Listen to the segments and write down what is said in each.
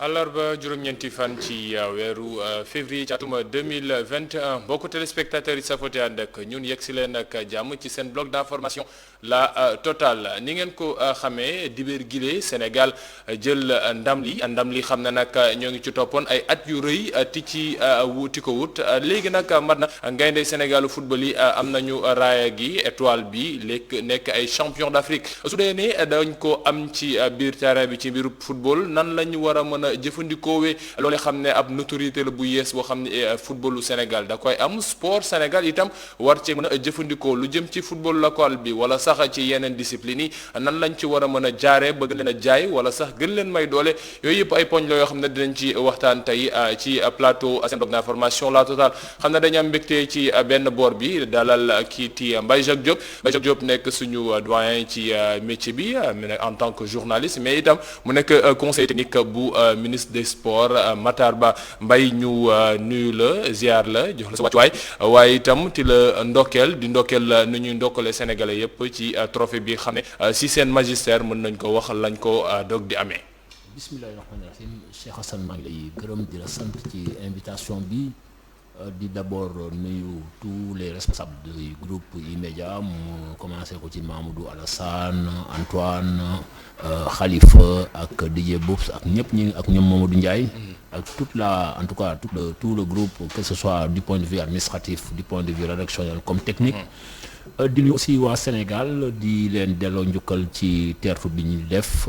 àllarba juróom-ñeenti fan ci weeru février ci atum 2021 mbokku téléspectateurs yi safote ànd ak ñun yegg si leen ak jàmm ci seen bloc d'information la totale ni ngeen ko xamee dibéer gile Sénégal jël ndam li xam na nag ñoo ngi ci toppoon ay at yu rëy ti ci wuti ko wut léegi nag mat na ngaynde Sénégalu football yi am nañu raaya gi étoile bi léegi nekk ay champion d'Afrique su dee ne dañ ko am ci biir terrain bi ci biir football nan lañu war a mën a jëfandikoowee loolu xam ne ab notoriété la bu yees boo xam ne footballu Sénégal da koy am sport Sénégal itam war ci mën a jëfandikoo lu jëm ci football local bi wala sax ci yeneen discipline yi nan lañ ci war a mën a jaaree bëgg leen a jaay wala sax gën leen may doole yooyu yëpp ay poñ la yoo xam ne dinañ ci waxtaan tey ci plateau seen bloc d'information la totale xam ne dañu am mbégte ci benn boor bi dalal kii ti Mbaye Jacques Diop nekk suñu doyen ci métier bi en tant que journaliste mais itam mu nekk conseil technique bu ministre des sports Matar Ba Mbaye ñu nuyu la ziar la jox la sa wàccuwaay waaye itam ti la ndokkeel nu ñuy ndokkale sénégalais yépp ci trophée bi xam ne si seen magistère mën nañ ko wax lañ ko doog di amee. bismillahi rahmaani rahim Cheikh Hassan maa ngi lay gërëm di la sant ci invitation bi di d'abord nuyu tous les responsables du groupe E-Media mu commencé ko ci Mamadou Alassane Antoine Khalifa ak DJ Boubs ak ñëpp ñi ak ñoom Mamadou Ndiaye ak en tout cas tout le groupe que ce soit du point de vue administratif du point de vue rédactionnel comme technique di nuyu aussi waa Sénégal di leen delloo njukkal ci teertu bi ñu def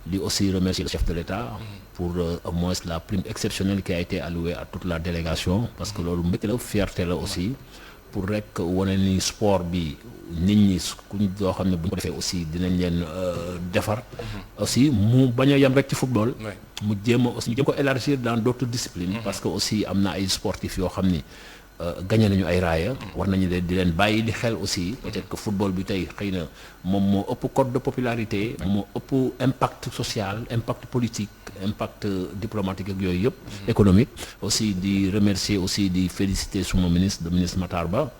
di aussi remercier le chef de l'État pour au moins la prime exceptionnelle qui a été allouée à toute la délégation parce que loolu mbégte la fierté la aussi pour rek wane ni sport bi nit ñi kuñ doo xam ne bu ñu ko defee aussi dinañ leen defar aussi mu bañ a yem rek ci football mu jéem ko élargir dans d'autres disciplines parce que aussi am na ay sportifs yoo xam ni gagné nañu ay raaya war nañu leen di leen bàyyi di xel aussi peut-être que football bi tey xëy na moom moo ëpp cote de popularité moo ëpp impact social impact politique impact diplomatique ak yooyu yëpp économique aussi di remercier aussi di féliciter suma ministre le ministre Matar Ba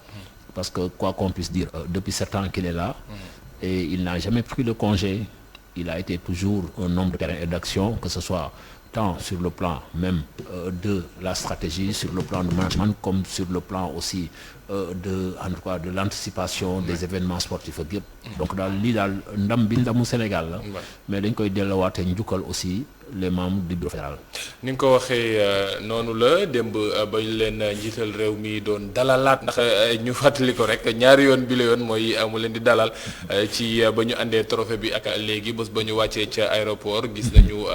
parce que quoi qu'on puisse dire depuis 7 ans qu'il est là et il n'a jamais pris de congé il a été toujours un homme de terrain et d'action que ce soit tant sur le plan même de la stratégie, sur le plan du management, comme sur le plan aussi en tout cas de l'anticipation des événements sportifs ak yëpp. Donc daal lii daal ndam bi ndamu Sénégal la. Mais dañ koy delluwaatee njukkal aussi les membres du bureau fédéral. ni nga ko waxee noonu la démb ba ñu leen njiital réew mi doon dalalaat ndax ñu fàttali ko rek ñaari yoon bi la yoon mooy mu leen di dalal ci ba ñu àndee trophée bi ak léegi bés ba ñu wàccee ca aéroport gis nañu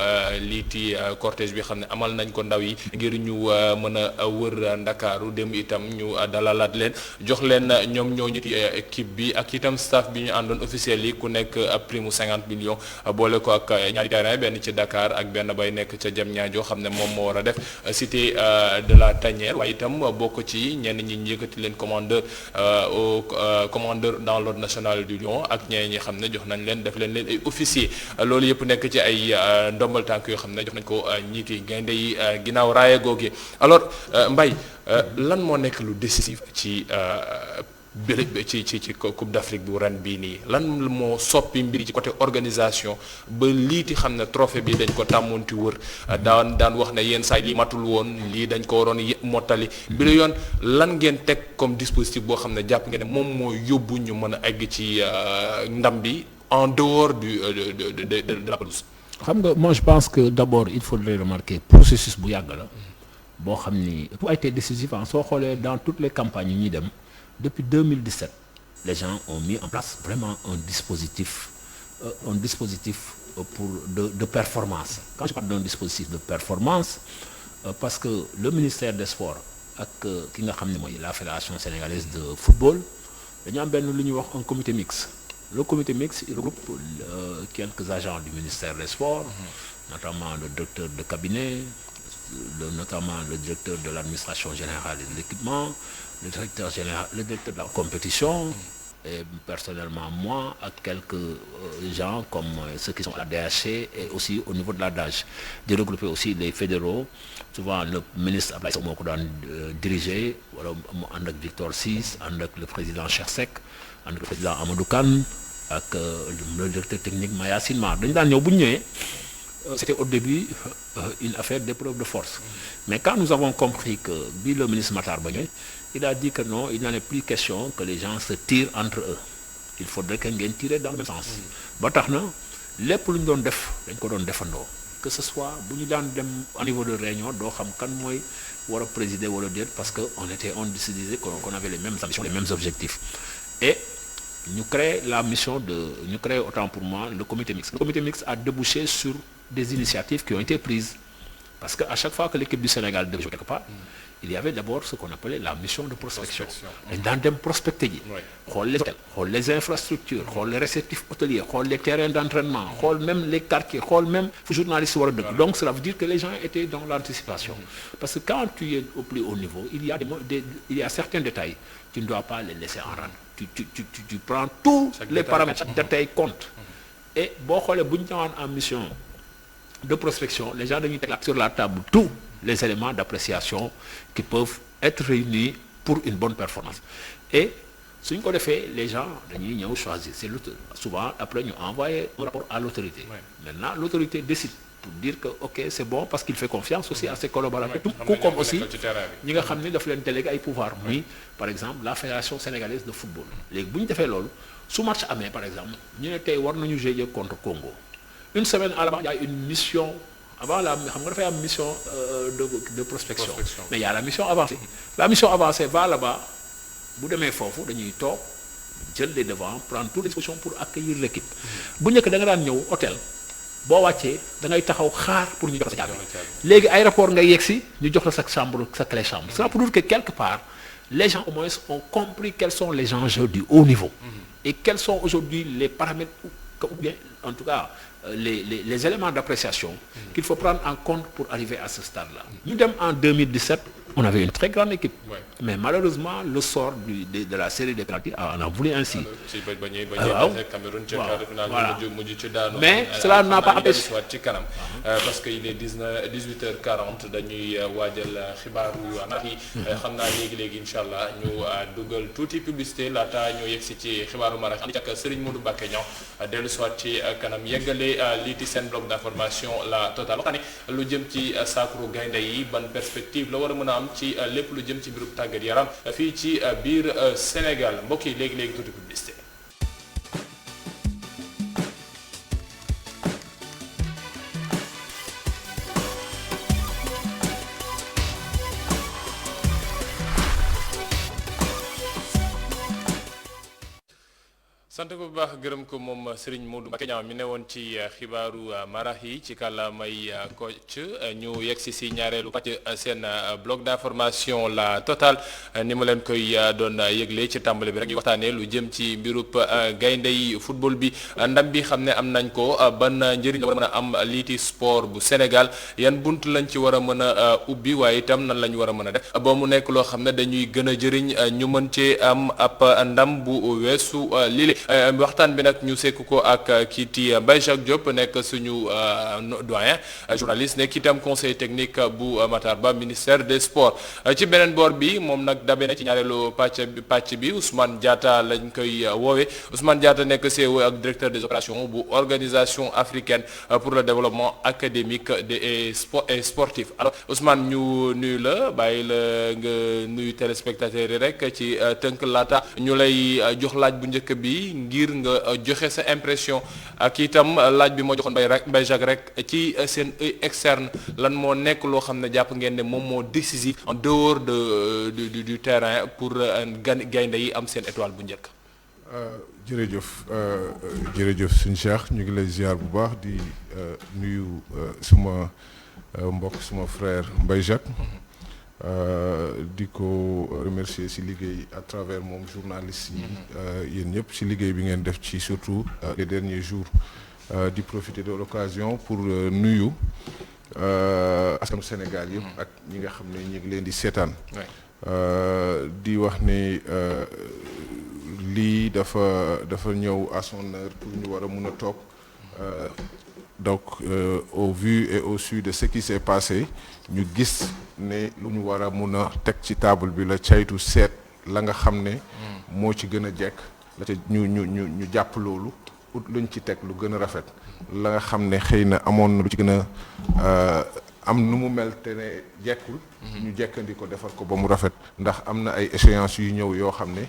liiti cortège bi xam ne amal nañ ko ndaw yi ngir ñu mën a wër Ndakaaru démb itam ñu dalalaat leen jox leen ñoom ñoo ñu équipe bi ak itam staff bi ñu àndoon officiel yi ku nekk ab prime 50 millions boole ko ak ñaari terrain benn ci Dakar ak benn bay nekk ca Diamniadio xam ne moom moo war a def cité de la Tanière waaye itam bokk ci ñenn ñi yëkkati leen commandeur au commandeur dans l'ordre national du Lion ak ñeneen ñi xam ne jox nañ leen def leen ay officier loolu yëpp nekk ci ay ndombal tànk yoo xam ne jox nañ ko ñiiti gaynde yi ginnaaw raaya googi alors Mbaye lan moo nekk lu décisif ci Coupe d'Afrique bu ren bii nii lan moo soppi mbir ci côté organisation ba liiti xam ne trophée bi dañ ko tàmmoonti wër daan wax ne yenn saa yi lii matul woon lii dañ ko waroon mottali bi la yoon lan ngeen teg comme dispositif boo xam ne jàpp ngeen ne moom moo yóbbu ñu mën a egg ci ndam bi en dehors de la pelouse. xam nga moi je pense que d'abord il faudrait remarquer processus bu yàgg la boo xam ni tout a été décisif soo xoolee dans toutes les campagnes yi ñuy dem depuis 2017 les gens ont mis en place vraiment un dispositif pour de performance. Quand je parle d'un dispositif de performance parce que le ministère des sports ak ki nga xam ne mooy la fédération sénégalaise de football dañu am benn lu ñuy wax un comité mixte. Le comité mixte il regroupe quelques agents du ministère des sports notamment le directeur de cabinet notamment le directeur de l'administration générale et de l'équipement le directeur de la compétition et personnellement moi ak quelques gens comme ceux qui sont à la DHC et aussi au niveau de la DAGE de regrouper aussi les fédéraux souvent le ministre Abdoulaye Sow moo ko daan diriger wala mu ànd ak Victor Ciss ànd ak le président Cheikh Seck ànd ak le président Amadou Kane ak le directeur technique Mayacine Mar dañu daan ñëw bu ñu ñëwee c'était au début une affaire d'épreuve de force. Mais quand nous avons compris que le ministre Matar Ba ñëw, il a dit que non, il n'en est plus question que les gens se tirent entre eux. Il faudrait que ngeen tirer dans le même sens. ba tax na lépp lu ñu doon def dañ ko doon defandoo. Que ce soit bu ñu daan dem au niveau de réunion doo xam kan mooy war a présider wala déet parce que on se disait qu'on avait les mêmes ambitions, les mêmes objectifs. Et ñu créé autant pour moi le comité mixte. Le comité mixte a débouché sur des initiatives qui ont été prises. Parce qu'à chaque fois que l'équipe du Sénégal devait jouer quelque part, il y avait d'abord ce qu'on appelait la mission de prospection. dañ daan dem prospecter ji. xool les hôtels, xool les infrastructures, xool les réceptifs hôteliers, xool les terrains d'entraînement, xool même les quartiers, xool même fu journalistes war a dëkk. Donc cela veut dire que les gens étaient dans l'anticipation. Parce que quand tu es au plus haut niveau, il y a certains détails, tu ne dois pas les laisser en rade. Tu prends tous les paramètres, chaque détail compte. Et boo xoolee bu ñu ñëwaan en mission de prospection, les gens dañuy teg sur la table tous les éléments d'appréciation qui peuvent être réunis pour une bonne performance. Et suñ ko defee les gens dañuy ñëw choisir. C'est l'autorité. Souvent après ñu envoyer un rapport à l'autorité. Maintenant l'autorité décide pour dire que ok c'est bon parce qu'il fait confiance aussi à ses collaborateurs. Tout comme aussi ñi nga xam ni daf leen délégué ay pouvoir muy par exemple la fédération sénégalaise de football. léegi bu ñu defee loolu su match amee par exemple ñu ne tey war nañu jouer contre Congo. Une semaine avant, il y a une mission. Avant, xam nga dafay am mission de prospection. Mais il y a la mission avancée. La mission avancée va là-bas. Bu demee foofu dañuy toog jël les devants prendre toutes les dispositions pour accueillir l'équipe. Bu njëkk da nga daan ñëw hôtel boo wàccee da ngay taxaw xaar pour ñu jox la caabi. Léegi aéroport nga yegsi ñu jox la sa chambre, sa clé chambre. Ça pour dire que quelque part les gens au moins ont compris quels sont les enjeux du haut niveau et quels sont aujourd'hui les paramètres ou bien en tout cas les éléments d'appréciation qu'il faut prendre en compte pour arriver à ce stade-là. Nous dem en 2017, on avait une très grande équipe. Mais malheureusement, le sort de la série des pénaltys en a voulu ainsi. Mais cela n'a pas empêché. Parce qu'il est 18h40 dañuy waajal xibaaru marax yi xam naa léegi inchallah ñu dugal tuuti publicité laata ñu yegsi ci xibaaru marax ànd ak Serigne Modou Mbacké ñoo dellu soit ci kanam yeggale lii di seen bloc d'information la totale waxtaane lu jëm ci saakuru gaynde yi ban perspective la war a mën a am ci lépp lu jëm ci mbirum tàggat yaram fii ci biir Sénégal mbokk yi léegi tuuti publicité. sant ko bu baax gërëm ko moom Serigne Modou Mbacké Niang mi ne woon ci xibaaru marax yi ci kàllaamay Kocc ñu yegsi si ñaareelu pàcc seen bloc d'information la totale ni ma leen koy doon yëgle ci tàmbali bi rek ñu waxtaanee lu jëm ci mbirub gaynde yi football bi ndam bi xam ne am nañ ko ban njëriñ la war a mën a am liiti sport bu Sénégal yan bunt lañ ci war a mën a ubbi waaye itam nan la ñu war a mën a def ba mu nekk loo xam ne dañuy gën a jëriñ ñu mën cee am ab ndam bu weesu lii waxtaan bi nag ñu sekk ko ak kiiti Mbaye Jacques Diop nekk suñu doyen journaliste nekk itam conseil technique bu Matar Ba ministère des sports ci beneen boor bi moom nag dabe na ci ñaareelu pàcc bi Ousmane Diatta lañ koy woowee Ousmane Diatta nekk CEO ak directeur des opérations bu organisation africaine pour le développement académique et sportif alors Ousmane ñu nuyu la bàyyi la nga nuyu téléspectateurs yi rek ci tënk laata ñu lay jox laaj bu njëkk bi ngir nga joxe sa impression ak itam laaj bi moo joxoon Mbaye Jacques rek ci seen œil externe lan moo nekk loo xam ne jàpp ngeen ne moom moo décisif en dehors du terrain pour gaynde yi am seen étoile bu njëkk. jërëjëf suñu Cheikh ñu ngi lay ziar bu baax di nuyu suma mbokk suma frère Mbaye Jacques. di ko remercier ci liggéey à travers moom journaliste yi yéen ñëpp ci liggéey bi ngeen def ci surtout les derniers jours di profiter de l'occasion pour nuyu askanu Sénégal yëpp ak ñi nga xam ne ñu ngi leen di seetaan di wax ni lii dafa ñëw à son heure pour ñu war a mun a toog donc au vu et au su de ce qui s'est passé ñu gis ne lu ñu war a mun a teg ci table bi la caytu seet la nga xam ne moo ci gën a jekk la ca ñu jàpp loolu ut luñ ci teg lu gën a rafet la nga xam ne xëy na amoon na lu ci gën a am nu mu mel te ne jekkul ñu jekkandi ko defar ko ba mu rafet ndax am na ay échéances yu ñëw yoo xam ne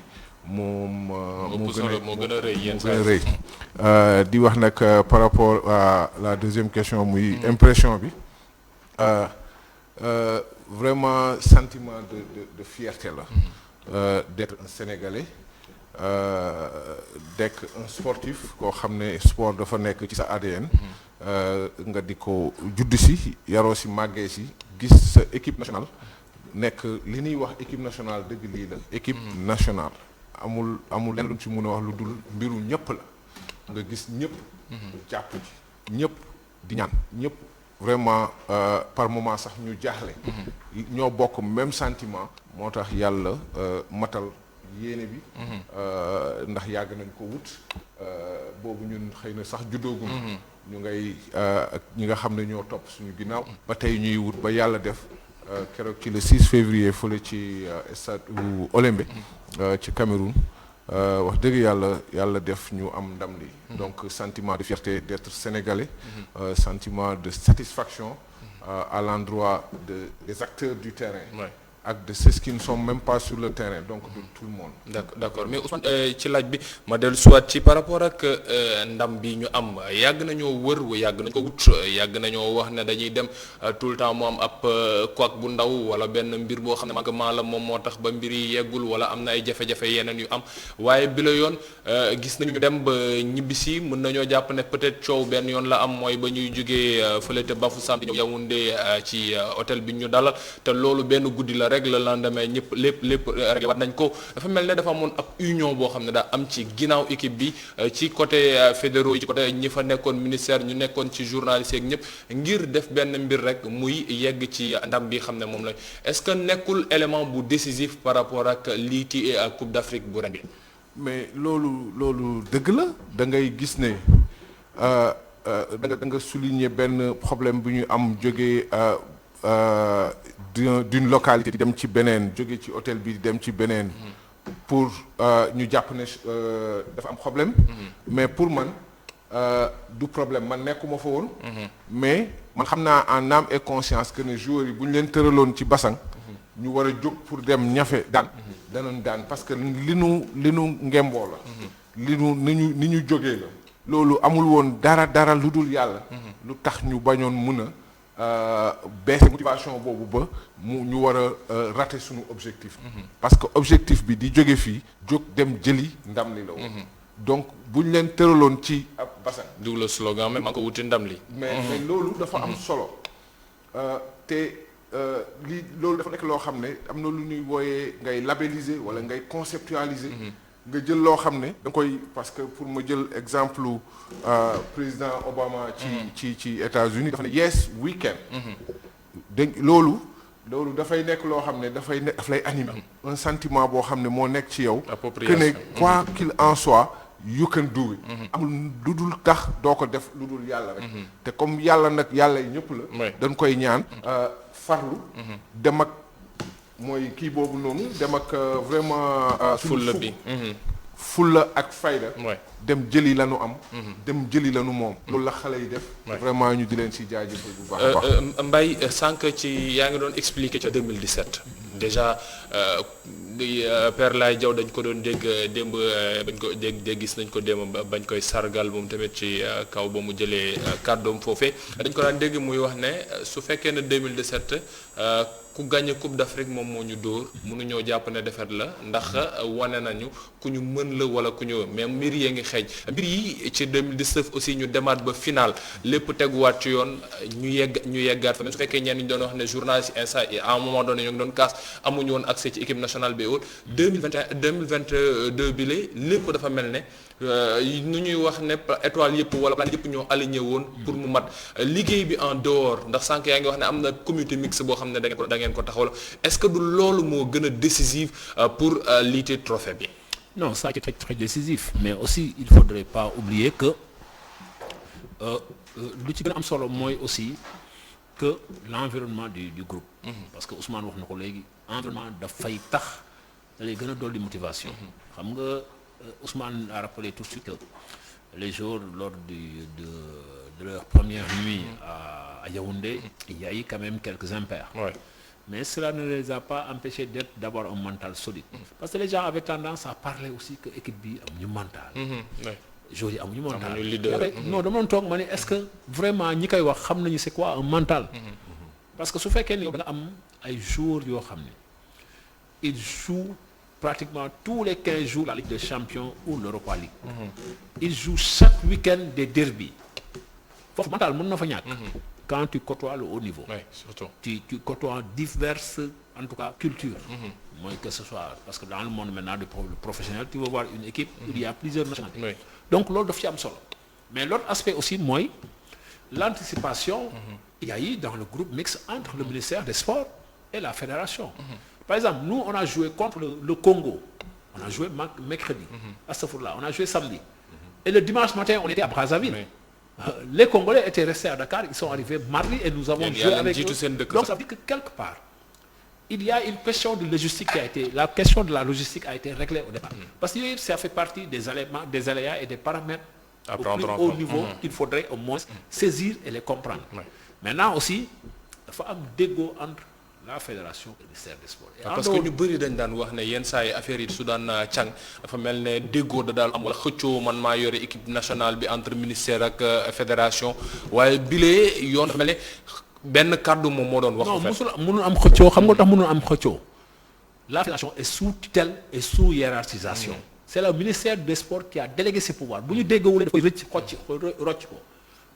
moom moo gën a rëy di wax nag par rapport à la deuxième question muy impression bi vraiment sentiment de fierté la d'être un Sénégalais d'être un sportif koo xam ne sport dafa nekk ci sa ADN nga di ko judd si yaroo si màggee si gis sa équipe nationale nekk li ñuy wax équipe nationale dëgg lii la équipe nationale amul lenn luñ ci mën a wax lu dul mbiru ñëpp la nga gis ñëpp jàpp ji ñëpp di ñaan ñëpp vraiment par moment sax ñu jaaxle ñoo bokk même sentiment moo tax yàlla matal yéene bi ndax yàgg nañ ko wut boobu ñun xëy na sax juddooguñ ñu ngay ak ñi nga xam ne ñoo topp suñu ginnaaw ba tey ñuy wut ba yàlla def keroog ci le 6 février fële ci stade Olembe ci Cameroun wax dëgg yàlla def ñu am ndam li donc sentiment de fierté d'être sénégalais sentiment de satisfaction à l'endroit des acteurs du terrain ak de ceux qui ne sont même pas sur le terrain donc de tout le monde. d'accord mais Ousmane ci laaj bi ma dellu soit ci par rapport ak ndam bi ñu am yàgg nañoo wër yàgg nañ ko wut yàgg nañoo wax ne dañuy dem tout le temps mu am ab couac bu ndaw wala benn mbir boo xam ne manquement la moom moo tax ba mbir yi yeggul wala am na ay jafe-jafe yeneen yu am waaye bi la yoon gis nañu dem ba ñibbisi mën nañoo jàpp ne peut-être coow benn yoon la am mooy ba ñuy jógee fële te Bafoussam di ñëw Yaoundé ci hôtel bi ñu dalal te loolu benn guddi la rek le lendemain ñëpp lépp réglé waat nañ ko dafa mel ne dafa amoon ab union boo xam ne daa am ci ginnaaw équipe bi ci côté fédéraux yi ci côté ñi fa nekkoon ministère ñu nekkoon ci journalistes yeeg ñëpp ngir def benn mbir rek muy yegg ci ndam bi xam ne moom la est-ce que nekkul élément bu décisif par rapport ak lii ci Coupe d'Afrique bu ren bi. mais loolu dëgg la da ngay gis ne da nga souligner benn problème bu ñu am jógee d'une localité di dem ci beneen jóge ci hôtel bi di dem ci beneen pour ñu jàpp ne dafa am problème mais pour man du problème man nekkuma fa woon mais man xam naa en âme et conscience que ne joueurs yi bu ñu leen tëraloon ci basang ñu war a jóg pour dem ñafe danoon daan parce que li nu ngemboo la ni ñu jógee la loolu amul woon dara lu dul yàlla lu tax ñu bañoon mun a baisser motivation boobu ba ñu war a rater suñu objectif parce que objectif bi di jóge fii jóg dem jëli ndam li la woon donc buñ leen tëraloon ci ab bassin dugg la slogan mais maa ko wuti ndam li mais loolu dafa am solo te loolu dafa nekk loo xam ne am na lu ñuy wooyee ngay labelliser wala ngay conceptualiser nga jël loo xam ne da nga koy parce que pour ma jël exemple président Obama ci États-Unis dafa ne yes we can dégg loolu dafay nekk loo xam ne daf lay animer un sentiment boo xam ne moo nekk ci yow que ne quoi qu'il en soit you can do it amul lu dul tax doo ko def lu dul yàlla rek te comme yàlla nag yàlla yi ñëpp la dañ koy ñaan farlu dem ak mooy kii boobu noonu dem ak vraiment fulla bi fulla ak fayda dem jëli la nu am dem jëli la nu moom loolu la xale yi def vraiment ñu di leen si jaajëfal bu baax a baax Mbaye sànq ci yaa ngi doon expliquer ca 2017 déjà Père Laye Diaw dañ ko doon dégg démb bañ ko dégg gis nañ ko démb bañ koy sargal moom tamit ci kaw ba mu jëlee kàddoom foofee dañ ko daan dégg muy wax ne su fekkee ne 2017 ku gagné Coupe d'Afrique moom moo ñu dóor mënuñoo jàpp ne defet la ndax wane nañu ku ñu mën la wala ku ñu mais mbir yee ngi xeeñ mbir yi ci 2019 aussi ñu demaat ba final lépp teguwaat ci yoon ñu yeggaat fa même su fekkee ñenn ñu doon wax ne journaliste instant à un moment donné ñu ngi doon kaas amuñu woon accès ci équipe nationale bi autre 2022 bi lépp dafa mel ne nu ñuy wax ne étoile yëpp wala planète yëpp ñoo aligné woon pour mu mat liggéey bi en dehors ndax sànq yaa ngi wax ne am na comité mixte boo xam ne da ngeen ko taxawal est-ce que du loolu moo gën a décisif pour liiter trophée bi. Non, ça c'est très décisif mais aussi il faudrait pas oublier que lu ci gën a am solo mooy aussi que l'environnement du groupe. Parce que Ousmane wax na ko léegi environnement dafay tax da lay gën a dolli motivation. xam nga Ousmane a rappelé tout de suite que les jours lors de leur première nuit à Yaoundé, il y a eu quand même quelques impairs. Ouais. Mais cela ne les a pas empêchés d'avoir un mental solide. Parce que les gens avaient tendance à parler aussi que l'équipe bi a un mental. Ouais. Je dis, amuñu mental. Amuñu leader. Non, dama doon toog ma ne est-ce que vraiment ñi koy wax xam nañu c'est quoi un mental. Parce que su fekkee ni da nga am ay joueurs yoo xam ne ils jouent pratiquement tous les 15 jours la Ligue des Champions ou l'Europa League. Ils jouent chaque week-end des derbies. Foofu mental mën na fa ñàkk. Quand tu côtoies le haut niveau. Oui, surtout. Tu côtoies diverses, en tout cas, cultures. Moi, que ce soit, parce que dans le monde maintenant du professionnel, tu vas voir une équipe où il y a plusieurs nationalités. Oui. Donc, l'autre de am solo. Mais l'autre aspect aussi, moi, l'anticipation, il y a eu dans le groupe mixte entre le ministère des Sports et la fédération. Par exemple, nous, on a joué contre le Congo. On a joué mercredi. À ce jour-là, on a joué samedi. Et le dimanche matin, on était à Brazzaville. Oui. Les Congolais étaient restés à Dakar, ils sont arrivés mardi et nous avons joué avec eux. Donc ça veut dire que quelque part, il y a une question de logistique qui a été, la question de la logistique a été réglée au départ. Parce que ça fait partie des aléas et des paramètres au plus haut niveau qu'il faudrait au moins saisir et les comprendre. Maintenant aussi, il faut un dégo entre la fédération et le ministère des Sports. Parce que ñu bëri dañ daan wax ne yenn saa yi affaire yi su daan càng dafa mel ne déggoo da daal am wala xëccoo man maa yore équipe nationale bi entre ministère ak fédération waaye bilee yoon dafa mel ne benn kàddu moom moo doon wax. non musul mënul am xëccoo xam nga tax mënul am xëccoo. La fédération est sous tutelle et sous hiérarchisation. C'est le ministère des Sports qui a délégué ses pouvoirs bu ñu déggawulee dafay rocc ko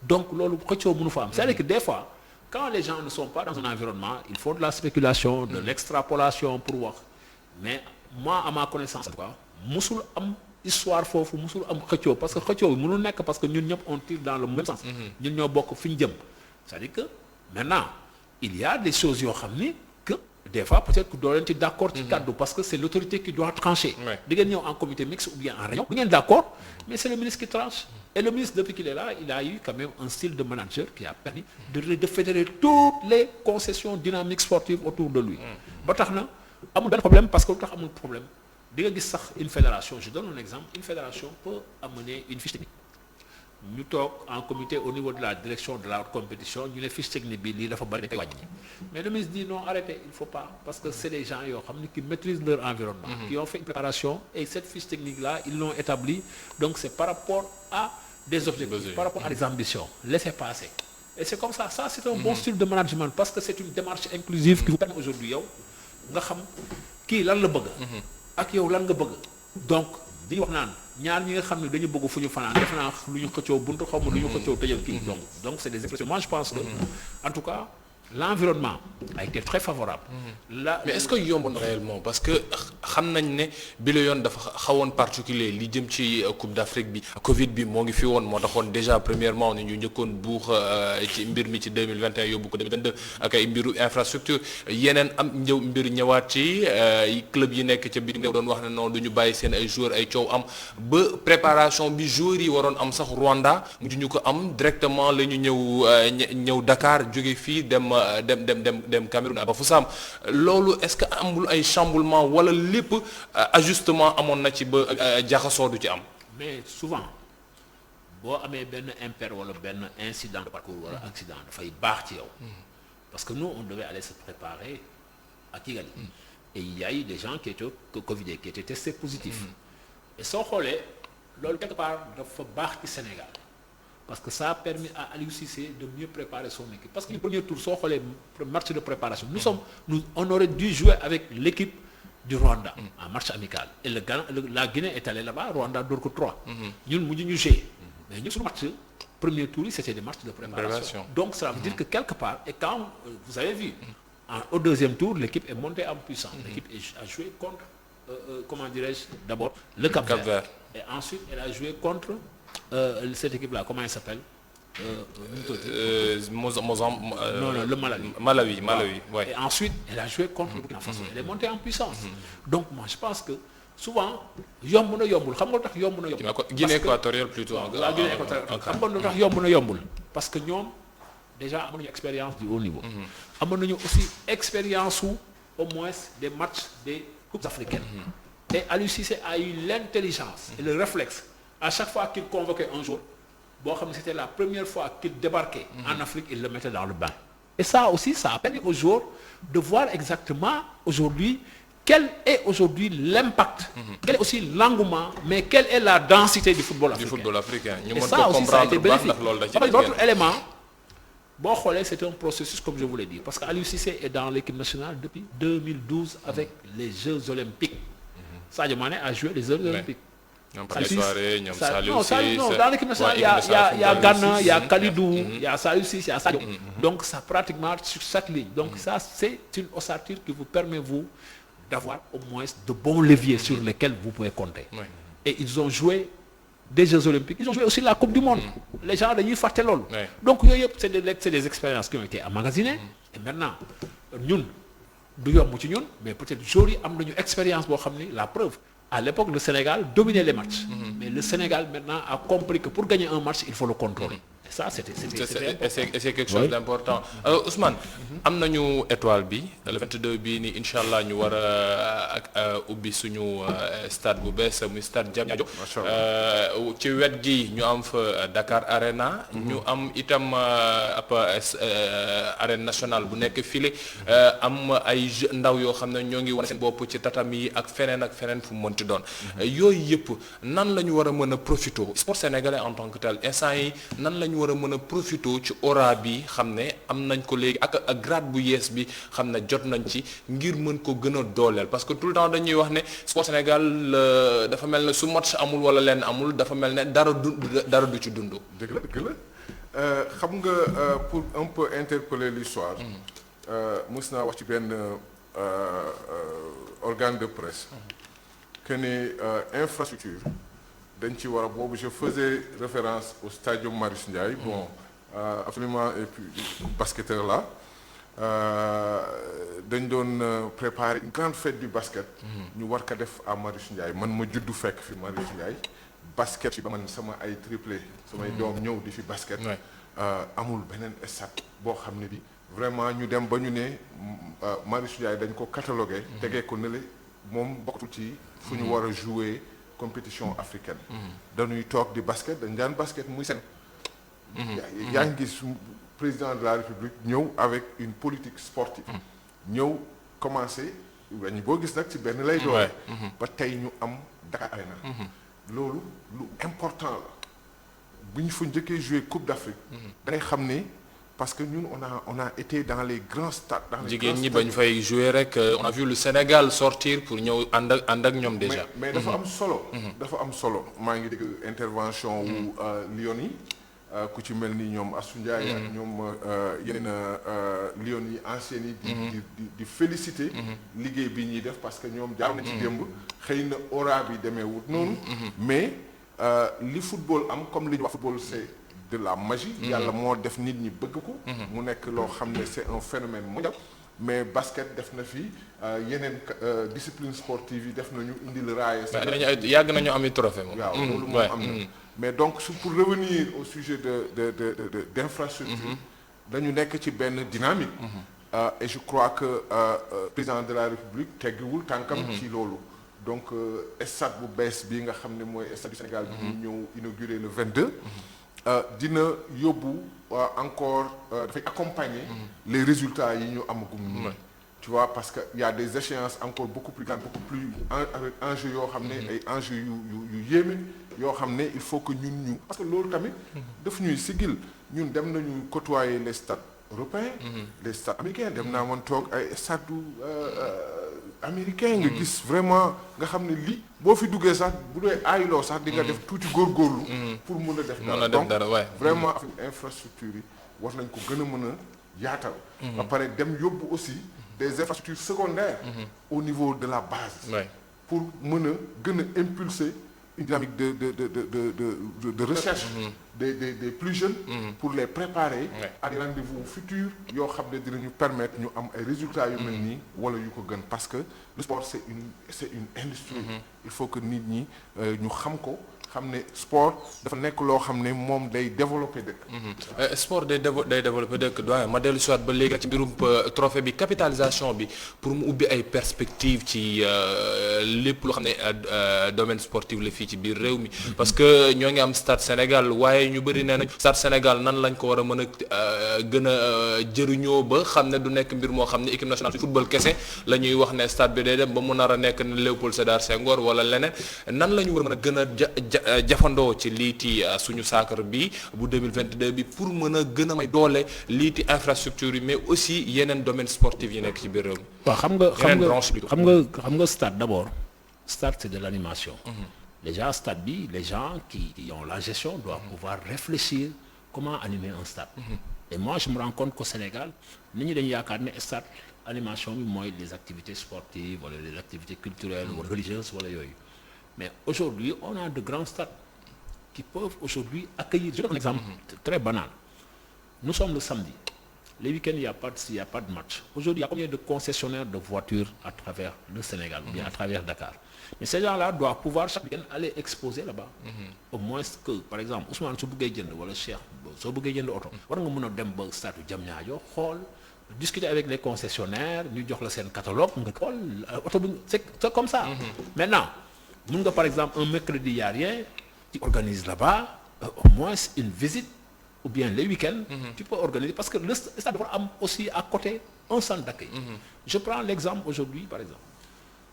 donc loolu xëccoo mënu fa am. C'est-à-dire que des fois. Quand les gens ne sont pas dans un environnement, il faut de la spéculation, de l'extrapolation pour voir. Mais moi, à ma connaissance, musul am histoire foofu musul am xëccoo parce que xëccoo mënul nekk parce que ñun ñëpp on tire dans le même sens. ñun ñoo bokk fi ñu jëm. C'est-à-dire que maintenant, il y a des choses yoo xam ni que des fois peut-être que doo leen ci d'accord ci kàddu parce que c'est l'autorité qui doit trancher. di ngeen ñëw en comité mixte ou bien en réunion. bu ngeen d'accord, mais c'est le ministre qui tranche. Et le ministre, depuis qu'il est là, il a eu quand même un style de manager qui a permis de fédérer toutes les concessions dynamiques sportives autour de lui. ba tax na amul benn problème parce que lu tax amul problème di nga gis sax une fédération je donne un exemple une fédération peut amener une fiche technique ñu toog en comité au niveau de la direction de la compétition ñu ne fiche technique bi lii dafa bari dañ koy wàññi mais le ministre dit non arrêtez il faut pas parce que c'est des gens yoo xam ne qui maîtrisent leur environnement qui ont fait une préparation et cette fiche technique là ils l'ont établie donc c'est par rapport à des objectifs par rapport à des ambitions laissez passer et c'est comme ça c'est un bon style de management parce que c'est une démarche inclusive qui vous permet aujourd'hui yow nga xam kii lan la bëgg ak yow lan nga bëgg donc di wax naan ñaar ñi nga xam ne dañu bëgg fu ñu fanaan def naa lu ñu xëccoo buntu xaw ma lu ñu xëccoo tëjal kii donc c'est des expressions moi je pense que en tout cas l'environnement a été très favorable. Mais est-ce que yomb na réellement parce que xam nañ ne bi la yoon dafa xawoon particulier li jëm ci Coupe d'Afrique bi Covid bi moo ngi fi woon moo taxoon déjà premièrement ni ñu njëkkoon buux ci mbir mi ci 2021 yóbbu ko 2022 ak ay mbiru infrastructure yeneen am mbir ñëwaat ci club yi nekk ca biir nga doon wax ne non du ñu bàyyi seen ay joueurs ay coow am ba préparation bi joueurs yi waroon am sax Rwanda mujj ñu ko am directement la ñu ñëw Dakar jóge fii dem Cameroun à Bafoussam loolu est-ce que amul ay chamboulement wala lépp ajustement amoon na ci ba jaxasoo du ci am. mais souvent boo amee benn impair wala benn incident de parcours wala accident dafay baax ci yow. parce que nous on devait aller se préparer à Kigali. et il y a eu des gens qui étaient Covid qui étaient testés positifs. et soo xoolee loolu quelque part dafa baax ci Sénégal. parce que ça a permis à Aliou Cissé de mieux préparer son équipe parce que le premier tour soo xoolee match de préparation on aurait dû jouer avec l'équipe du Rwanda en match amical et la Guinée est allée là-bas Rwanda door ko 3 ñun mujj ñu jouer mais ñun suñu match premier tour yi c'était des matchs de préparation donc ça veut dire que quelque part et quand vous avez vu au deuxième tour l'équipe est montée en puissance l'équipe a joué contre comment dirais-je d'abord le Cap-Vert et ensuite elle a joué contre cette équipe-là, comment elle s'appelle le Malawi. Malawi, ouais. Et ensuite, elle a joué contre le Burkina Faso. Elle est montée en puissance. Donc, moi, je pense que souvent, yomb na yombul. Xam nga tax yomb na yombul. Guinée équatoriale plutôt. La Guinée équatoriale. Xam nga tax yomb na yombul. Parce que ñoom déjà amoon nañu expérience du haut niveau. Amoon nañu aussi expérience au moins des matchs des coupes africaines. Et Aliou Cissé a eu l'intelligence et le réflexe à chaque fois qu'il convoquait un jour boo xam ne c'était la première fois qu'il débarquait en Afrique, il le mettait dans le bain. Et ça aussi, ça a permis aux joueurs de voir exactement aujourd'hui quel est aujourd'hui l'impact, quel est aussi l'engouement, mais quelle est la densité du football africain. ñu Et mën ça ko aussi, ça a été comprendre bu baax bénéfique. ndax loolu da ci Parce que l'autre élément, bon, c'est un processus comme je vous l'ai dit, parce qu'Aliou Cissé est dans l'équipe nationale depuis 2012 avec les Jeux Olympiques. Sadio Mané a joué les Jeux Olympiques. ñoom Patrice Soiré, ñoom Saliou non, Ciss, dans l'équipe nationale, il y a Gana, il y a Kalidou, il y a Saliou Ciss, il y a Sadio. Donc, ça pratiquement sur chaque ligne. Donc, ça, c'est une ossature qui vous permet, vous, d'avoir au moins de bons leviers sur lesquels vous pouvez compter. Ouais. Et ils ont joué des Jeux Olympiques, ils ont joué aussi la Coupe du Monde. Les gens, ils font tel rôle. Ouais. Donc, c'est des expériences qui ont été emmagasinées. Et maintenant, nous, mais peut-être aujourd'hui, nous avons une expérience, la preuve. À l'époque, le Sénégal dominait les matchs. Mais le Sénégal, maintenant, a compris que pour gagner un match, il faut le contrôler. Et ça, c'était c'est quelque chose d'important. Ousmane, am nañu étoile bi le 22 bii ni incha allah ñu war a ubbi suñu stade bu bees muy stade Diamniadio. ci wet gi ñu am fa Dakar Arena. ñu am itam ab arène nationale bu nekk file am ay ndaw yoo xam ne ñoo ngi wane seen bopp ci tatami ak feneen fu mu mënti doon. yooyu yëpp nan la ñu war a mën a profité sport sénégalais en tant que tel instant yi nan la ñu war a mën a profité ci aura bi xam ne am nañ ko léegi ak grade bu yees bi xam ne jot nañ ci ngir mën ko gën a dooleel parce que tout le temps dañuy wax ne sport Sénégal dafa mel ne su match amul wala lenn amul dafa mel ne dara du ci dund. dëgg la xam nga pour un peu interpeller l'histoire mës naa wax ci benn organe de presse que ne infrastructure dañ ci war a boobu je faisais référence au stadium Marius Ndiaye bon absolument et puis basketteur là dañ doon préparer une grande fête du basket ñu war ko def à Marius Ndiaye man ma juddu fekk fi Marius Ndiaye basket fi man sama ay triplé samay doom ñëw di fi basket amul beneen stade boo xam ne bi vraiment ñu dem ba ñu ne Marius Ndiaye dañ ko catalogué tegee ko nële moom bokkatul ci fu ñu war a jouer compétition africaine dañuy toog di basket dañ daan basket muy seen yaa ngi gis président de la République ñëw avec une politique sportive ñëw commencé wañu boo gis nag ci benn lay doole ba tey ñu am Dakar Arena loolu lu important la bu ñu fa njëkkee jouer Coupe d'Afrique dangay xam ne parce que ñun on a été dans les grands stades. jigéen ñi bañ fay jouer rek on a vu le Sénégal sortir pour ñëw ànd ak ñoom déjà. mais dafa am solo. dafa am solo maa ngi dégg intervention wu Lions yi ku ci mel ni ñoom Assou Ndiaye ak ñoom yeneen Lions yi anciens yi. di féliciter. liggéey bi ñuy def parce que ñoom jaar na ci démb. xëy na aura bi demee wut noonu. mais li football am comme li ñu wax football c'est de la magie. yàlla moo def nit ñi bëgg ko. mu nekk loo xam ne c'est un phénomène mondial. mais basket def na fi yeneen discipline sportive yi def nañu indil raaya. yàgg nañu am trophée moom. waaw loolu moom am na. mais donc pour revenir au sujet d'infrastructure. dañu nekk ci benn dynamique. et je crois que président de la République teggiwul tànkam ci loolu. donc stade bu bees bi nga xam ne mooy stade du Sénégal bi ñu ñëw inauguré le 22. dina yóbbu encore dafay accompagner les résultats yi ñu amagum. tu vois parce que y a des échéances encore beaucoup plus grandes beaucoup plus avec enjeux yoo xam ne ay enjeux yu yéeme yoo xam ne il faut que ñun ñu parce que loolu tamit daf ñuy sigil ñun dem nañu côtoyer les stades européens les stades américains dem naa man toog ay stades américain nga gis vraiment nga xam ne lii boo fi duggee sax bu dee aayuloo sax di nga def tuuti góorgóorlu pour mun a def dara donc vraiment infrastructure yi war nañ ko gën a mën a yaatal ba pare dem yóbbu aussi des infrastructures secondaires au niveau de la base pour mën a gën a impulser une dynamique de recherche des plus jeunes pour les préparer à des rendez-vous futurs yoo xam ne dinañu permettre ñu am ay résultats yu mel nii wala yu ko gën parce que le sport c'est une industrie il faut que nit ñi ñu xam ko xam ne sport dafa nekk loo xam ne moom day développer dëkk. sport day développer dëkk doyen ma dellu si waat ba léegi rek ci mbirum trophée bi capitalisation bi pour mu ubbi ay perspectives ci lépp loo xam ne domaine sportif la fii ci biir réew mi. parce que ñoo ngi am stade Sénégal waaye ñu bëri nee nañ stade Sénégal nan lañ ko war a mën a gën a jëriñoo ba xam ne du nekk mbir moo xam ne équipe nationale football kese la ñuy wax ne stade bi day dem ba mu nar a nekk ne Léopold Sédar Senghor wala leneen nan la ñu war a mën a gën a jafandoo ci liiti suñu saakar bi bu 2022 bi pour mën a gën a may doole liiti infrastructure yi mais aussi yeneen domaine sportif yi nekk ci biir réew mi. waaw xam nga stade d'abord stade c'est de l'animation. Déjà stade bi les gens qui ont la gestion doivent pouvoir réfléchir comment animer un stade. Et moi je me rends compte qu'au Sénégal nit ñi dañu yaakaar ne stade animation bi mooy les activités sportives wala les activités culturelles ou religieuses wala yooyu. Mais aujourd'hui, on a de grands stades qui peuvent aujourd'hui accueillir. Je donne un exemple très banal. Nous sommes le samedi. Les week-ends, il n'y a pas de match. Aujourd'hui, il y a combien de concessionnaires de voitures à travers le Sénégal, ou bien à travers Dakar. Mais ces gens-là doivent pouvoir chaque week-end aller exposer là-bas. Au moins que, par exemple, Ousmane su bëggee jënd wala Cheikh soo bëggee jënd oto war nga mën a dem ba stade Diamniadio xool discuter avec les concessionnaires ñu jox la seen catalogue nga xool oto bi c'est comme ça. Maintenant. Mun nga par exemple un mercredi y a rien tu organises là-bas au moins une visite ou bien les week-ends tu peux organiser parce que le stade dafa am aussi à côté un centre d'accueil. Je prends l'exemple aujourd'hui par exemple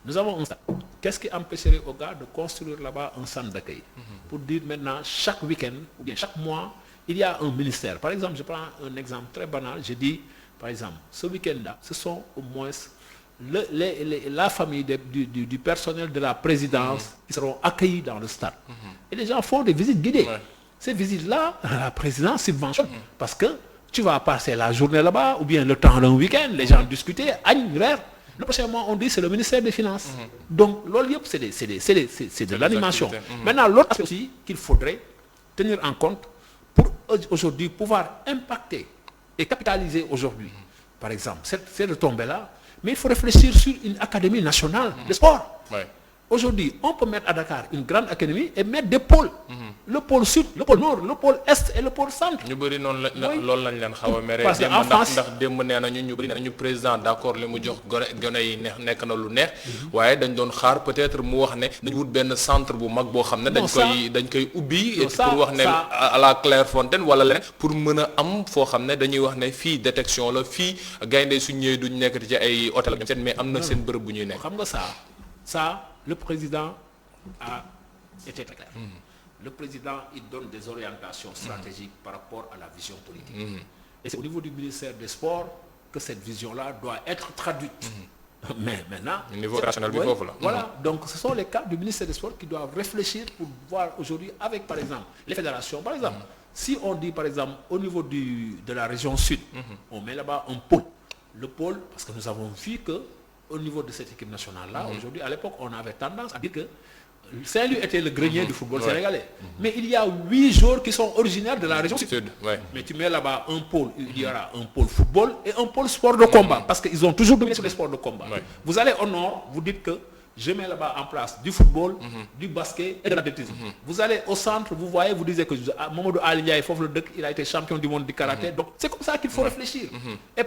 nous avons un stade qu'est-ce qui empêcherait aux gars de construire là-bas un centre d'accueil pour dire maintenant chaque week-end ou bien chaque mois il y a un ministère par exemple je prends un exemple très banal je dis par exemple ce week-end-là ce sont au moins la famille du personnel de la présidence qui seront accueillis dans le stade. Et les gens font des visites guidées. Ces visites-là, la présidence subventionne. Parce que tu vas passer la journée là-bas ou bien le temps d'un week-end, les gens discuter, agnent, verre. Le prochain mois, on dit c'est le ministère des Finances. Donc, l'OLIOP, c'est de l'animation. Maintenant, l'autre aspect aussi qu'il faudrait tenir en compte pour aujourd'hui pouvoir impacter et capitaliser aujourd'hui. Par exemple, cette retombée-là, mais il faut réfléchir sur une académie nationale de sport. Ouais. Aujourd'hui, on peut mettre à Dakar une grande académie et mettre des pôles. Le pôle sud, le pôle nord, le pôle est et le pôle centre. ñu bëri noonu la loolu lañ leen xaw a mere. parce que en France ndax démb nee nañu ñu bëri nañu président d'accord li mu jox gone yi nekk na lu neex. waaye dañ doon xaar peut-être mu wax ne dañu wut benn centre bu mag boo xam ne. dañ koy ubbi. pour wax ne à la Clairefontaine wala leneen. pour mën a am foo xam ne dañuy wax ne fii détection la fii gaynde suñ ñëwee duñ nekk ci ay hôtel ak mais am na seen bërëb bu ñuy nekk. xam nga ça le président a été très clair. Le président, il donne des orientations stratégiques par rapport à la vision politique. Et c'est au niveau du ministère des Sports que cette vision-là doit être traduite. Mais maintenant... Au niveau rationnel, voilà, donc ce sont les cadres du ministère des Sports qui doivent réfléchir pour voir aujourd'hui avec, par exemple, les fédérations. Par exemple, si on dit, par exemple, au niveau de la région sud, on met là-bas un pôle. Le pôle, parce que nous avons vu que au niveau de cette équipe nationale-là, aujourd'hui, à l'époque, on avait tendance à dire que Saint-Louis était le grenier du football sénégalais. Mais il y a 8 joueurs qui sont originaires de la région sud. Mais tu mets là-bas un pôle, il y aura un pôle football et un pôle sport de combat, parce qu'ils ont toujours dominé sur les sports de combat. Vous allez au nord, vous dites que je mets là-bas en place du football, du basket et de l'athlétisme. Vous allez au centre, vous voyez, vous disiez que Mamadou Ali Ndiaye, il a été champion du monde du karaté. Donc c'est comme ça qu'il faut réfléchir. Et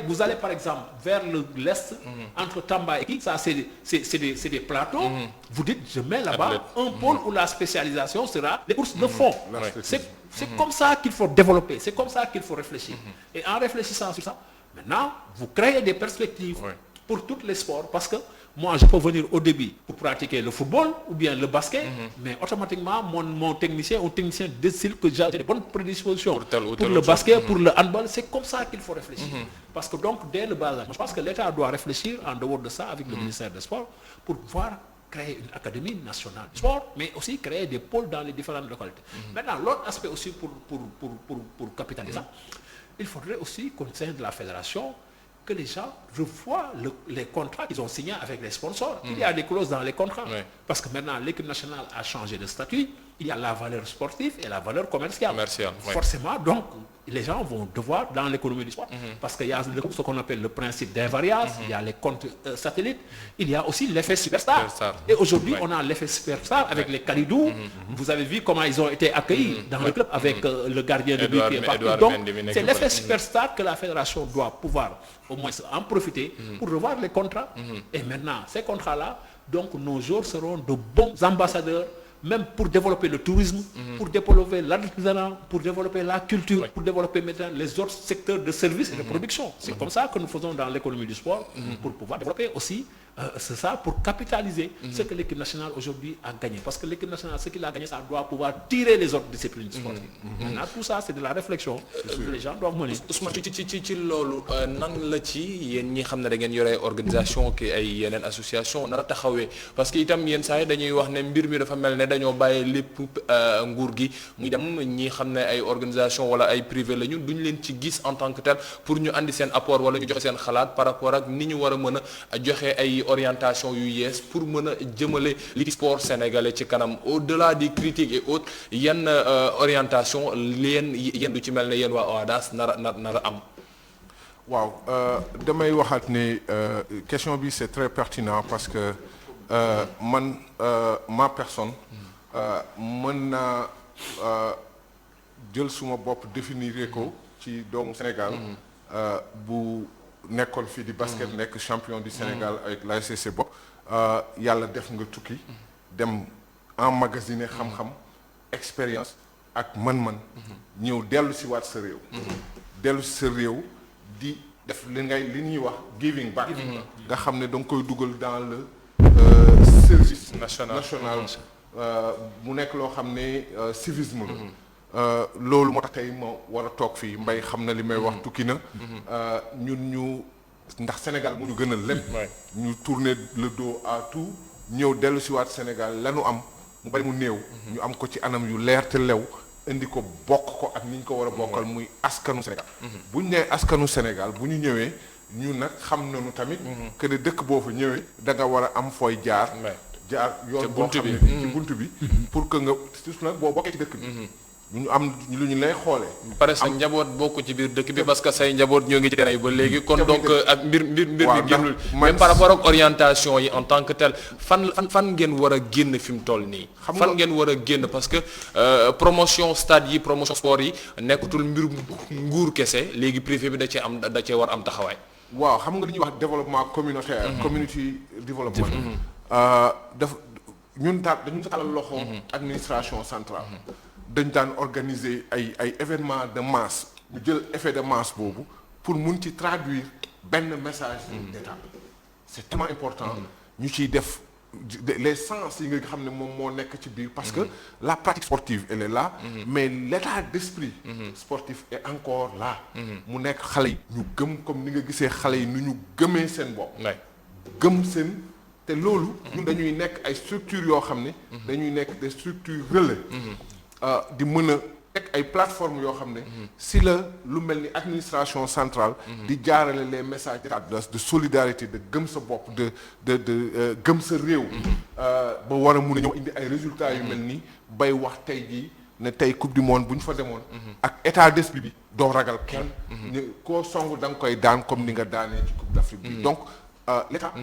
vous allez par exemple vers l'est, entre Tamba et Ki, ça c'est des plateaux. Vous dites, je mets là-bas un pôle où la spécialisation sera les courses de fond. C'est comme ça qu'il faut développer, c'est comme ça qu'il faut réfléchir. Et en réfléchissant sur ça, maintenant, vous créez des perspectives pour tous les sports, parce que moi, je peux venir au début pour pratiquer le football ou bien le basket, mais automatiquement, mon technicien décide que j'ai des bonnes prédispositions pour le basket, pour le handball. C'est comme ça qu'il faut réfléchir. Parce que donc, dès le bas âge, je pense que l'État doit réfléchir en dehors de ça avec le ministère des Sports pour pouvoir créer une académie nationale de sport, mais aussi créer des pôles dans les différentes localités. Maintenant, l'autre aspect aussi pour capitaliser ça, il faudrait aussi qu'au sein de la fédération, que les gens revoient les contrats qu'ils ont signés avec les sponsors. Il y a des clauses dans les contrats. Parce que maintenant, l'équipe nationale a changé de statut. Il y a la valeur sportive et la valeur commerciale. Forcément, donc, les gens vont devoir, dans l'économie du sport, parce qu'il y a ce qu'on appelle le principe d'invariance, il y a les comptes satellites, il y a aussi l'effet superstar. Et aujourd'hui, on a l'effet superstar avec les Kalidou. Vous avez vu comment ils ont été accueillis dans le club avec le gardien de but qui est parti. Donc, c'est l'effet superstar que la fédération doit pouvoir au moins en profiter pour revoir les contrats. Et maintenant, ces contrats-là, donc nos joueurs seront de bons ambassadeurs, même pour développer le tourisme, pour développer l'artisanat, pour développer la culture, pour développer maintenant les autres secteurs de services et de production. C'est comme ça que nous faisons dans l'économie du sport, pour pouvoir développer aussi, c'est ça, pour capitaliser ce que l'équipe nationale aujourd'hui a gagné. Parce que l'équipe nationale, ce qu'il a gagné, ça doit pouvoir tirer les autres disciplines sportives. Maintenant, tout ça, c'est de la réflexion que les gens doivent mener. Ousmane ci loolu nan la ci yéen ñi xam ne da ngeen yore organisation ki ay yeneen association nar a taxawee parce que itam yenn saa yi dañuy wax ne mbir mi dafa mel ne dañoo bàyyi lépp nguur gi muy dem ñi xam ne ay organisation wala ay privé la ñu duñ leen ci gis en tant que tel pour ñu andi seen apport wala ñu joxe seen xalaat par rapport ak ni ñu war a mën a joxe ay orientation yu yees pour mën a jëmale li sport sénégalais ci kanam au-delà des critiques et autres yenn orientation leen yéen du ci mel ne yéen waa OHADAS nar a am. waaw damay waxaat ne question bi c'est très pertinent parce que man ma personne mën naa jël suma bopp définir ko ci doomu Sénégal bu nekkoon fii di basket nekk champion du Sénégal avec l'ASC bopp yàlla def nga tukki dem emmagasiner xam-xam expérience ak man-man ñëw dellu si waat sa réew dellu si sa réew di def li ñuy wax giving back nga xam ne da nga koy dugal dans le service national mu nekk loo xam ne civisme la loolu moo tax tey ma war a toog fii Mbaye xam na li may wax tukki na ñun ñu ndax Sénégal mu ñu gënal lépp ñu tourner le dos à tout ñëw dellu si waat Sénégal lanu am mu bari mu néew ñu am ko ci anam yu leer te lew indi ko bokk ko ak ni ñu ko war a bokkal muy askanu Sénégal bu ñu nee askanu Sénégal bu ñu ñëwee ñu nag xam nañu tamit que ne dëkk boo fa ñëwee da nga war a am fooy jaar yoon boo xam ne ci buntu bi pour que nga surtout nag boo bokkee ci dëkk bi ñu am lu ñu lay xoolee. pare sa njaboot bokk ci biir dëkk bi parce que say njaboot ñoo ngi ci terrain ba léegi kon donc ak mbir mi génnul même par rapport ak orientation yi en tant que tel fan ngeen war a génn fi mu toll nii fan ngeen war a génn parce que promotion stade yi promotion sport yi nekkatul mbir nguur kese léegi privé bi da cee war am taxawaay. waaw xam nga li ñuy wax développement communautaire community development dafa ñun dañu talal loxo administration centrale dañ daan organiser ay événements de masse ñu jël effet de masse boobu pour mun ci traduire benn message d'État c'est tellement important ñu ciy def les sens yi nga xam ne moom moo nekk ci biir parce que la pratique sportive elle est là mais l'état d'esprit sportif est encore là mu nekk xale yi ñu gëm comme ni nga gisee xale yi nu ñu gëmee seen bopp gëm seen te loolu ñun dañuy nekk ay structures yoo xam ne dañuy nekk des structures relais di mën a teg ay plateformes yoo xam ne si la lu mel ni administration centrale di jaarale les messages de solidarité de gëm sa bopp de gëm sa réew ba war a mun a ñëw indi ay résultats yu mel nii bay wax tey jii ne tey coupe du monde bu ñu fa demoon ak état d'esprit bi doo ragal kenn koo song da nga koy daan comme ni nga daanee ci coupe d'Afrique bi donc l'état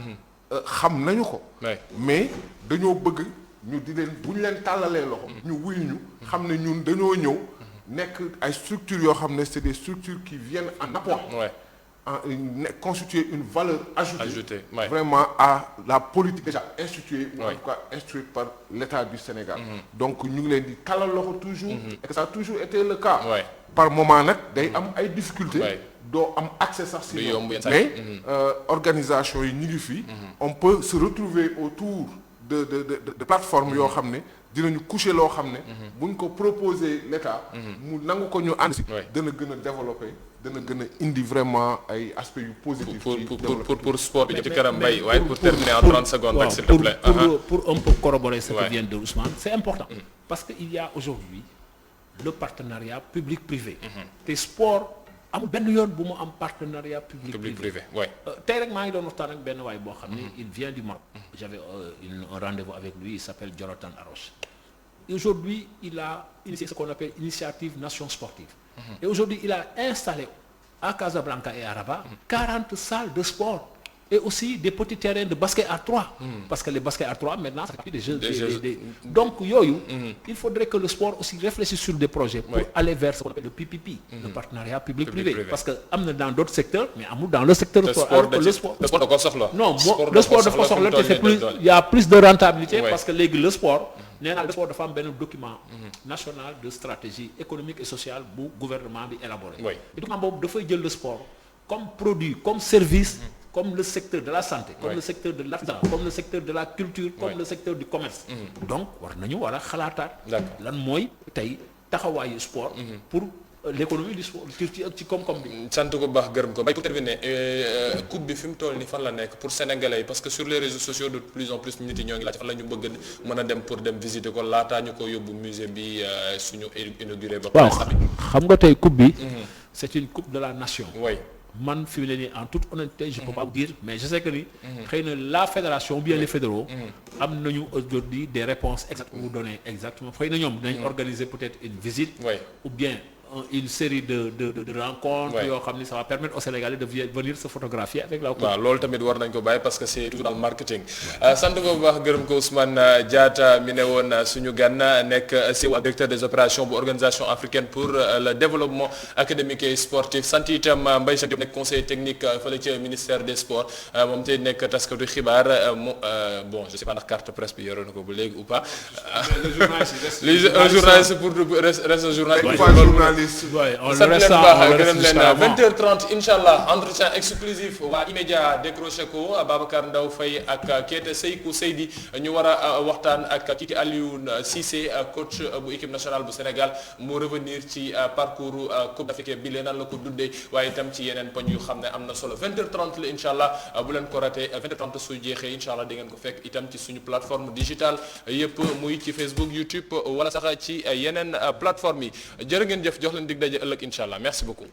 xam nañu ko mais dañoo bëgg ñu di leen bu ñu leen tàllalee loxo ñu wuyu ñu xam ne ñun dañoo ñëw nekk ay structures yoo xam ne c'est des structures qui viennent en apport constituer une valeur ajoutée vraiment à la politique déjà instituée ou en tout cas instruite par l'État du Sénégal donc ñu ngi leen di tàllal loxo toujours et que ça a toujours été le cas par moment nag day am ay difficultés doo am accès sax si mais organisation yi ñu ngi fii on peut se retrouver autour de plateforme yoo xam ne dinañu coucher loo xam ne buñ ko proposer l'État mu nangu ko ñu ànd si dana gën a développer dana gën a indi vraiment ay aspects yu positifs pour sport bi ci kanam Mbaye waaye pour terminer en 30 secondes rek s'il te plaît pour un peu corroborer ce que vient de Ousmane c'est important parce que il y a aujourd'hui le partenariat public-privé te sport amul benn yoon bu mu am partenariat public-privé tey rek maa ngi doon waxtaan ak benn waay boo xam ne il vient du Maroc j'avais un rendez-vous avec lui il s'appelle Jonathan Aroche aujourd'hui il a initié ce qu'on appelle initiative nation sportive Et aujourd'hui, il a installé à Casablanca et à Rabat 40 salles de sport. Et aussi des petits terrains de basket à 3. Parce que les baskets à 3, maintenant, ça fait des jeux. Donc, il faudrait que le sport aussi réfléchisse sur des projets pour aller vers ce qu'on appelle le PPP, le partenariat public-privé. Parce que dans d'autres secteurs, mais dans le secteur du sport. Le sport, non, le sport il y a plus de rentabilité parce que le sport, le sport de femmes un document national de stratégie économique et sociale bu gouvernement bi élaboré. Et document boobu dafay jël le sport comme produit, comme service. Comme le secteur de la santé, comme le secteur de l'artisanat, comme le secteur de la culture, comme le secteur du commerce. Donc, war nañu war a xalaataat lan mooy tey taxawaayu sport pour l'économie du sport ci koom-koom bi. sant ko baax gërëm ko bay pour terminer coupe bi fi mu toll ni fan la nekk pour sénégalais yi parce que sur les réseaux sociaux de plus en plus nit yi ñoo ngi laaj fan la ñu bëgg mën a dem pour dem visiter ko laataa ñu ko yóbbu musée bi suñu inauguré ba. waaw xam nga tey coupe bi c'est une coupe de la nation. Man fi mu ne nii en toute honnêteté je peux pas vous dire mais je sais que ni xëy na la fédération ou bien les fédéraux am nañu aujourd'hui des réponses exactes vous donner exactement xëy na ñoom dinañ organiser peut-être une visite ou bien une série de rencontres yoo xam ni ça va permettre aux Sénégalais de venir se photographier avec la coupe. waaw loolu tamit war nañ ko bàyyi parce que c'est tout dans le marketing sant ko bu baax gërëm ko Ousmane Diatta mi ne woon suñu gan nekk directeur des opérations bu organisation africaine pour le développement académique et sportif sant itam Mbaye Jacques Diop nekk conseiller technique fële ca ministère des sports moom tey nekk taskatu xibaar bon je sais pas ndax carte presse bi yoroon na ko ba léegi ou pas. un journaliste pour reste un journaliste. On le reste à 20h30 Inch'Allah entretien exclusif waa Immédiat décroché ko Babacar Ndaw Faye ak Keita Seykou Seydi ñu war a waxtaan ak kii Alioune Cissé coach bu équipe nationale bu Sénégal mu revenir ci parcours Coupe d'Afrique bi leen nan la ko dundee waaye itam ci yeneen poñ yu xam ne am na solo 20h30 la Inch'Allah bu leen ko raté 20h30 su jeexee Inch'Allah di ngeen ko fekk itam ci suñu plateforme digitale yëpp muy ci Facebook YouTube wala sax ci yeneen plateforme yi jërë ngeen jëf jox leen dig daje ëllëg Inch'Allah merci beaucoup.